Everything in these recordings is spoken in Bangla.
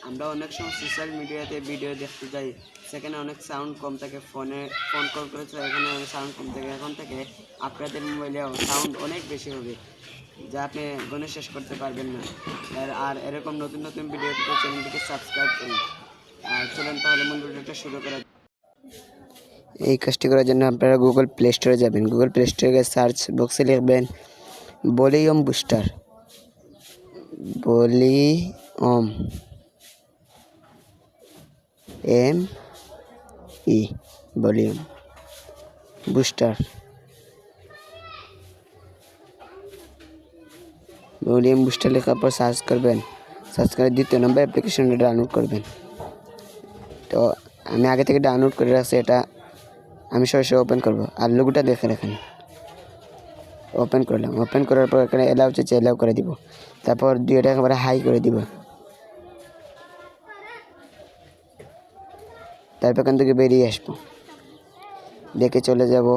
আমরা অনেক সময় সোশ্যাল মিডিয়াতে ভিডিও দেখতে যাই, সেখানে অনেক সাউন্ড কম থাকে। ফোন কল করেছিল, এখানে অনেক সাউন্ড কম থাকে। এখন থেকে আপনাদের মোবাইলেও সাউন্ড অনেক বেশি হবে, যা আপনি গুনে শেষ করতে পারবেন না। আর এরকম নতুন নতুন ভিডিও পেতে চ্যানেলটিকে সাবস্ক্রাইব করুন। আর চলুন তাহলে মূল ভিডিওটা শুরু করা। এই কাজটি করার জন্য আপনারা গুগল প্লে স্টোরে যাবেন। গুগল প্লে স্টোরে গিয়ে সার্চ বক্সে লিখবেন volume booster. Volume volume booster. Volume booster লেখার পর সার্চ করবেন। সার্চ করে 2 নম্বর অ্যাপ্লিকেশনটা ডাউনলোড করবেন। তো আমি আগে থেকে ডাউনলোড করে রাখছি, এটা আমি সরাসরি ওপেন করব। আর লোগোটা দেখে রাখেন। ওপেন করলাম। ওপেন করার পর এখানে এলাও চেয়ে এলাও করে দিব। তারপর 2টা একেবারে হাই করে দিব। তারপর এখান থেকে বেরিয়ে আসবো, দেখে চলে যাব।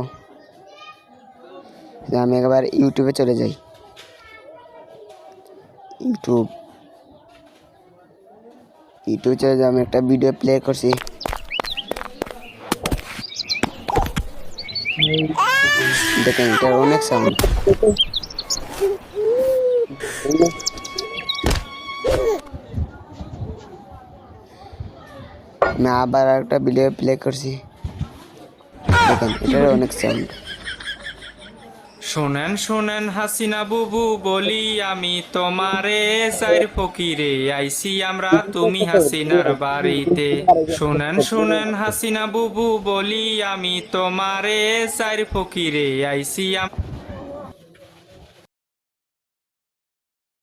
আমি একবার ইউটিউবে চলে যাই। ইউটিউব চলে যাই। আমি একটা ভিডিও প্লে করছি, দেখেন এটার অনেক সাউন্ড। আমি আবার একটা ভিডিও প্লে করছি, দেখেন এটার অনেক সাউন্ড। শোনেন শোনেন হাসিনা বুবু বলি আমি তোমারে সাইর ফকিরে আইসি আমরা তুমি হাসিনার বাড়িতে। শোনেন শোনেন হাসিনা বুবু বলি আমি তোমারে সাইর ফকিরে আইসি